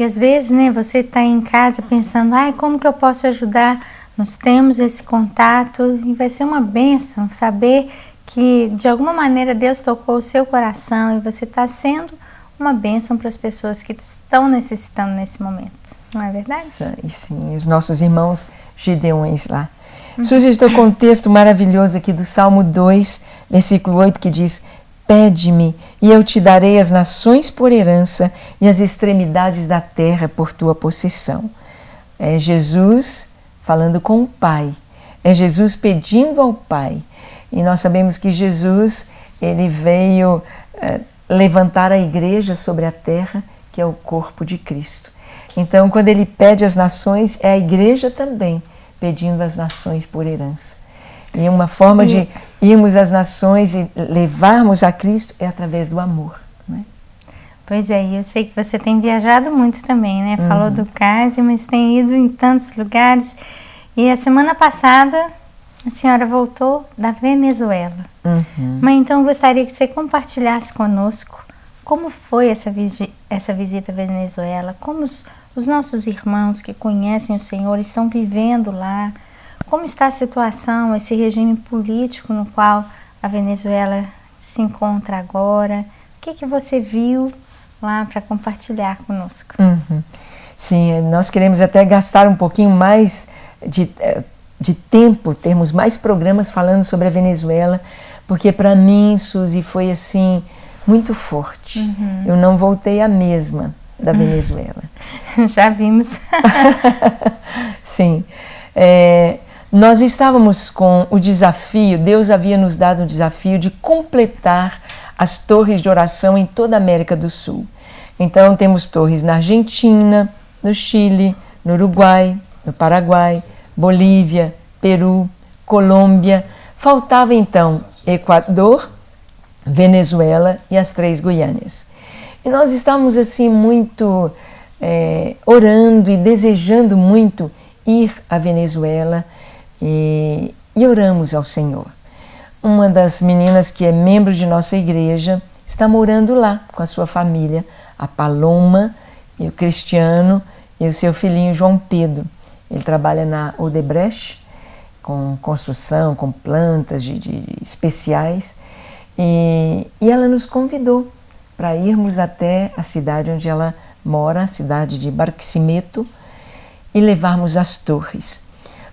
E às vezes, né, você está em casa pensando, como que eu posso ajudar? Nós temos esse contato e vai ser uma bênção saber que de alguma maneira Deus tocou o seu coração e você está sendo uma bênção para as pessoas que estão necessitando nesse momento. Não é verdade? Sim, os nossos irmãos gideões lá. Suzy, estou com um texto maravilhoso aqui do Salmo 2, versículo 8, que diz: Pede-me, e eu te darei as nações por herança e as extremidades da terra por tua possessão. É Jesus falando com o Pai. É Jesus pedindo ao Pai. E nós sabemos que Jesus, ele veio levantar a igreja sobre a terra, que é o corpo de Cristo. Então, quando ele pede às nações, é a igreja também pedindo às nações por herança. E uma forma de irmos às nações e levarmos a Cristo é através do amor, né? Pois é, e eu sei que você tem viajado muito também, né? Falou do CASE, mas tem ido em tantos lugares. E a semana passada a senhora voltou da Venezuela. Mas então eu gostaria que você compartilhasse conosco como foi essa visita à Venezuela, como os nossos irmãos que conhecem o Senhor estão vivendo lá, como está a situação, esse regime político no qual a Venezuela se encontra agora. O que você viu lá para compartilhar conosco? Sim, nós queremos até gastar um pouquinho mais de tempo, termos mais programas falando sobre a Venezuela, porque para mim, Suzy, foi assim muito forte. Eu não voltei a mesma da Venezuela. Já vimos. Sim. Nós estávamos com o desafio, Deus havia nos dado o desafio de completar as torres de oração em toda a América do Sul. Então temos torres na Argentina, no Chile, no Uruguai, no Paraguai, Bolívia, Peru, Colômbia. Faltava então Equador, Venezuela e as 3 Guianas. E nós estávamos assim muito orando e desejando muito ir à Venezuela e oramos ao Senhor. Uma das meninas que é membro de nossa igreja está morando lá com a sua família, a Paloma e o Cristiano e o seu filhinho João Pedro. Ele trabalha na Odebrecht, com construção, com plantas de especiais. E ela nos convidou para irmos até a cidade onde ela mora, a cidade de Barquisimeto, e levarmos as torres.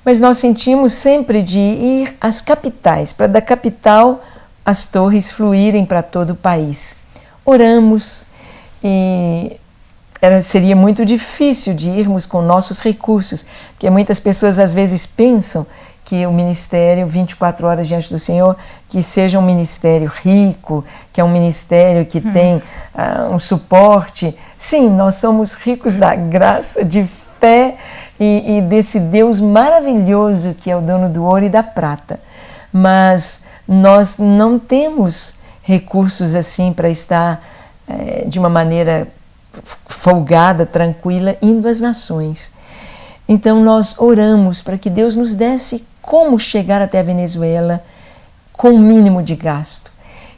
Mas nós sentimos sempre de ir às capitais, para da capital as torres fluírem para todo o país. Oramos e seria muito difícil de irmos com nossos recursos, porque muitas pessoas às vezes pensam que o ministério 24 horas diante do Senhor, que seja um ministério rico, que é um ministério que tem um suporte. Sim, nós somos ricos da graça, de fé e desse Deus maravilhoso que é o dono do ouro e da prata. Mas nós não temos recursos assim para estar de uma maneira folgada, tranquila, indo às nações. Então nós oramos para que Deus nos desse como chegar até a Venezuela com o mínimo de gasto.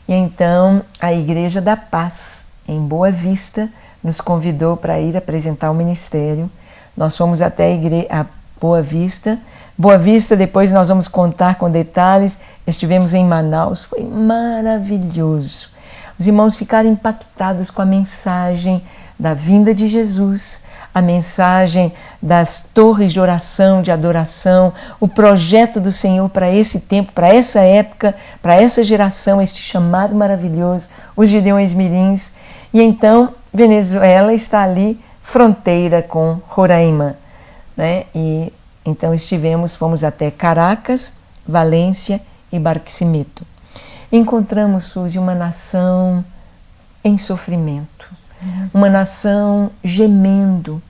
E então a Igreja da Paz, em Boa Vista, nos convidou para ir apresentar o ministério. Nós fomos até a Boa Vista. Boa Vista, depois nós vamos contar com detalhes. Estivemos em Manaus, foi maravilhoso. Os irmãos ficaram impactados com a mensagem da vinda de Jesus, a mensagem das torres de oração, de adoração, o projeto do Senhor para esse tempo, para essa época, para essa geração, este chamado maravilhoso, os Gideões Mirins. E então, Venezuela está ali, fronteira com Roraima, né? E então fomos até Caracas, Valência e Barquisimeto. Encontramos, Suzy, uma nação em sofrimento, uma nação gemendo,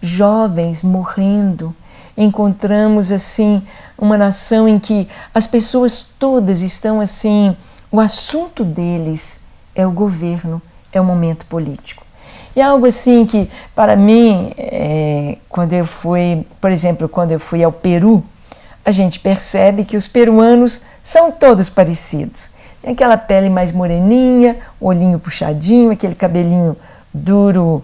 jovens morrendo. Encontramos assim uma nação em que as pessoas todas estão assim, o assunto deles é o governo, é o momento político. E algo assim que, para mim, quando eu fui, por exemplo, quando eu fui ao Peru, a gente percebe que os peruanos são todos parecidos. Tem aquela pele mais moreninha, olhinho puxadinho, aquele cabelinho duro,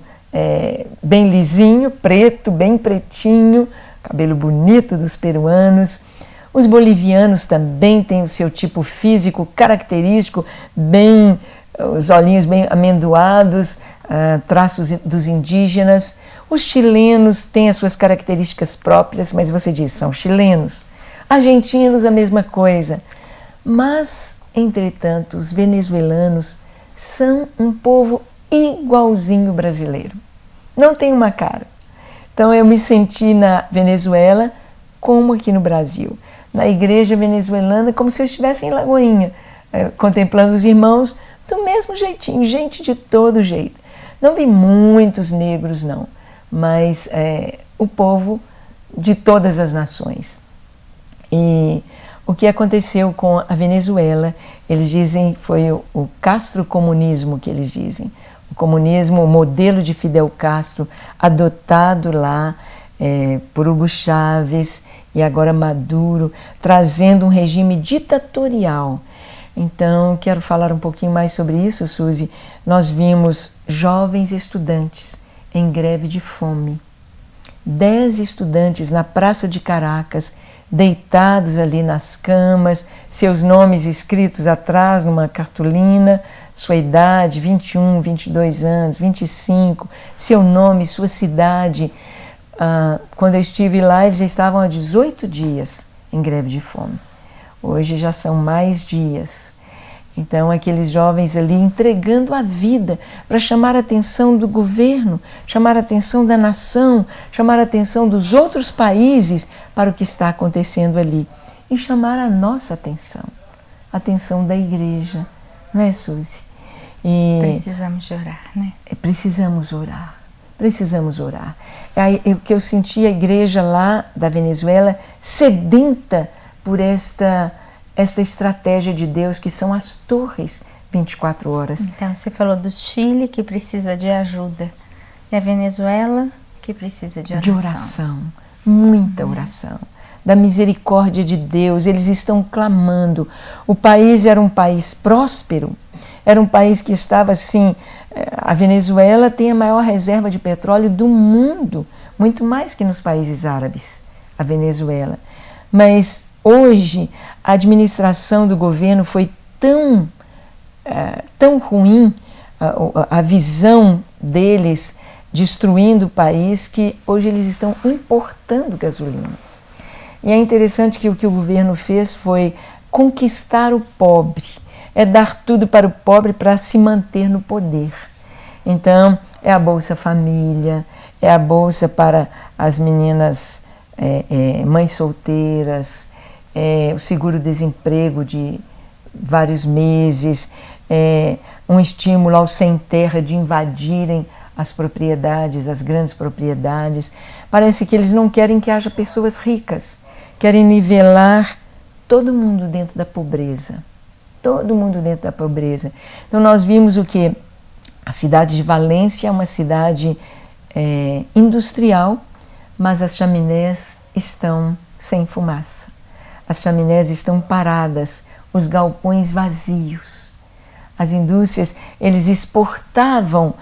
bem lisinho, preto, bem pretinho, cabelo bonito dos peruanos. Os bolivianos também têm o seu tipo físico característico, os olhinhos bem amendoados, traços dos indígenas. Os chilenos têm as suas características próprias, mas você diz, são chilenos. Argentinos, a mesma coisa. Mas, entretanto, os venezuelanos são um povo igualzinho brasileiro. Não tem uma cara. Então eu me senti na Venezuela como aqui no Brasil. Na igreja venezuelana, como se eu estivesse em Lagoinha, contemplando os irmãos do mesmo jeitinho, gente de todo jeito. Não vi muitos negros, não, mas o povo de todas as nações. E o que aconteceu com a Venezuela, eles dizem, foi o castrocomunismo que eles dizem. O comunismo, o modelo de Fidel Castro, adotado lá por Hugo Chávez e agora Maduro, trazendo um regime ditatorial. Então, quero falar um pouquinho mais sobre isso, Suzy. Nós vimos jovens estudantes em greve de fome. 10 estudantes na Praça de Caracas, deitados ali nas camas, seus nomes escritos atrás numa cartolina, sua idade, 21, 22 anos, 25, seu nome, sua cidade. Quando eu estive lá, eles já estavam há 18 dias em greve de fome. Hoje já são mais dias. Então, aqueles jovens ali entregando a vida para chamar a atenção do governo, chamar a atenção da nação, chamar a atenção dos outros países para o que está acontecendo ali. E chamar a nossa atenção, a atenção da igreja. Não é, Suzy? Precisamos orar, né? Precisamos orar. Precisamos orar. O que eu senti a igreja lá da Venezuela sedenta por esta estratégia de Deus, que são as torres 24 horas. Então, você falou do Chile, que precisa de ajuda, e a Venezuela, que precisa de oração. De oração, muita oração. Da misericórdia de Deus, eles estão clamando. O país era um país próspero, era um país que estava assim... A Venezuela tem a maior reserva de petróleo do mundo, muito mais que nos países árabes, a Venezuela. Mas hoje a administração do governo foi tão ruim, a visão deles destruindo o país, que hoje eles estão importando gasolina. E é interessante que o que o governo fez foi conquistar o pobre, dar tudo para o pobre para se manter no poder. Então, é a Bolsa Família, é a Bolsa para as meninas mães solteiras, o seguro-desemprego de vários meses, um estímulo aos sem terra de invadirem as propriedades, as grandes propriedades. Parece que eles não querem que haja pessoas ricas, querem nivelar todo mundo dentro da pobreza. Todo mundo dentro da pobreza. Então nós vimos o que? A cidade de Valência é uma cidade industrial, mas as chaminés estão sem fumaça. As chaminés estão paradas, os galpões vazios. As indústrias, eles exportavam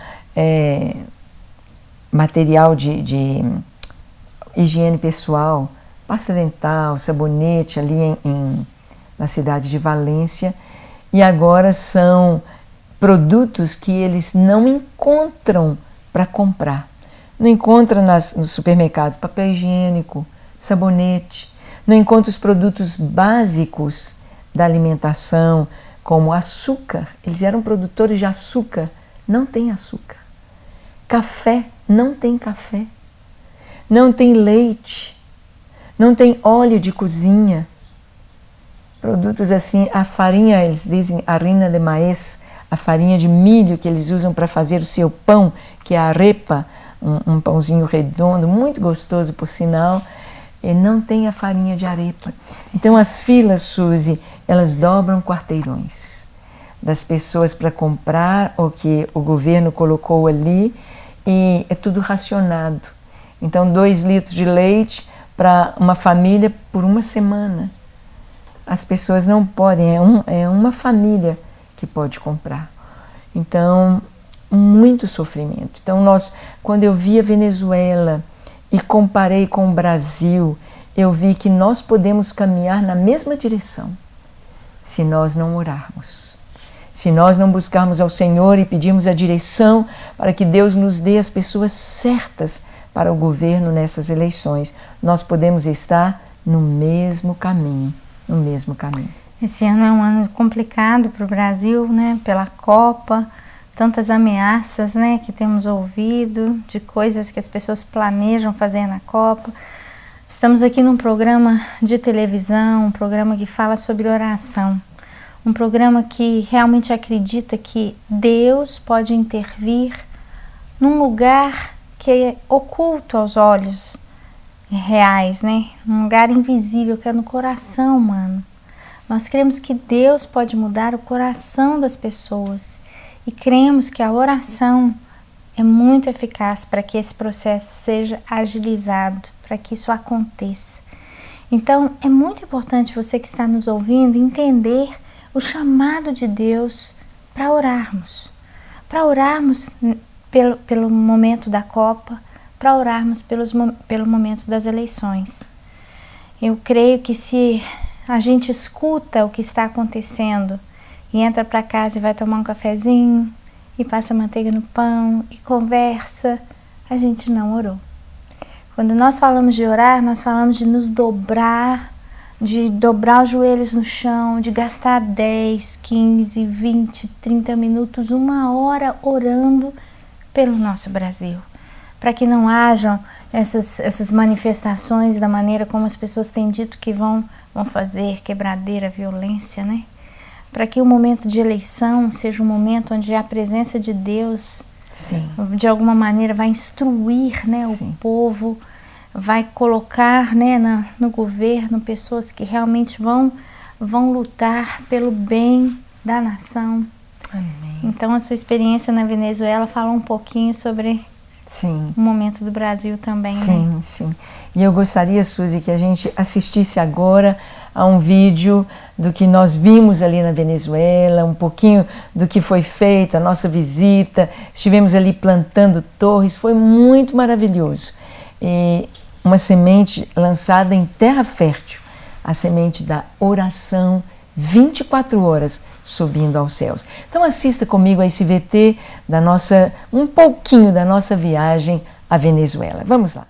material de higiene pessoal, pasta dental, sabonete ali na cidade de Valência, e agora são produtos que eles não encontram para comprar. Não encontram nos supermercados papel higiênico, sabonete, não encontram os produtos básicos da alimentação, como açúcar. Eles eram produtores de açúcar, não tem açúcar. Café, não tem café. Não tem leite, não tem óleo de cozinha. Produtos assim, a farinha, eles dizem harina de maíz, a farinha de milho que eles usam para fazer o seu pão, que é a arepa, um pãozinho redondo, muito gostoso por sinal, e não tem a farinha de arepa. Então as filas, Suzy, elas dobram quarteirões das pessoas para comprar o que o governo colocou ali, e é tudo racionado. Então 2 litros de leite para uma família por uma semana. As pessoas não podem, é uma família que pode comprar. Então, muito sofrimento. Então, quando eu vi a Venezuela e comparei com o Brasil, eu vi que nós podemos caminhar na mesma direção se nós não orarmos. Se nós não buscarmos ao Senhor e pedirmos a direção para que Deus nos dê as pessoas certas para o governo nessas eleições, nós podemos estar no mesmo caminho, no mesmo caminho. Esse ano é um ano complicado para o Brasil, né? Pela Copa, tantas ameaças, né, que temos ouvido, de coisas que as pessoas planejam fazer na Copa. Estamos aqui num programa de televisão, um programa que fala sobre oração. Um programa que realmente acredita que Deus pode intervir num lugar que é oculto aos olhos reais, né? Num lugar invisível que é no coração humano. Nós cremos que Deus pode mudar o coração das pessoas e cremos que a oração é muito eficaz para que esse processo seja agilizado, para que isso aconteça. Então, é muito importante você que está nos ouvindo entender o chamado de Deus para orarmos pelo momento da Copa, para orarmos pelo momento das eleições. Eu creio que se a gente escuta o que está acontecendo e entra para casa e vai tomar um cafezinho e passa manteiga no pão e conversa, a gente não orou. Quando nós falamos de orar, nós falamos de nos dobrar, de dobrar os joelhos no chão, de gastar 10, 15, 20, 30 minutos, 1 hora orando pelo nosso Brasil. Para que não hajam essas manifestações da maneira como as pessoas têm dito que vão fazer, quebradeira, violência, né? Para que o momento de eleição seja um momento onde a presença de Deus, sim, de alguma maneira vai instruir, né, o povo, vai colocar, né, no governo pessoas que realmente vão lutar pelo bem da nação. Amém. Então a sua experiência na Venezuela fala um pouquinho sobre o momento do Brasil também, sim, né? Sim. E eu gostaria, Suzy, que a gente assistisse agora a um vídeo do que nós vimos ali na Venezuela, um pouquinho do que foi feito, a nossa visita. Estivemos ali plantando torres, foi muito maravilhoso. E uma semente lançada em terra fértil, a semente da oração 24 horas subindo aos céus. Então assista comigo a esse VT um pouquinho da nossa viagem à Venezuela. Vamos lá.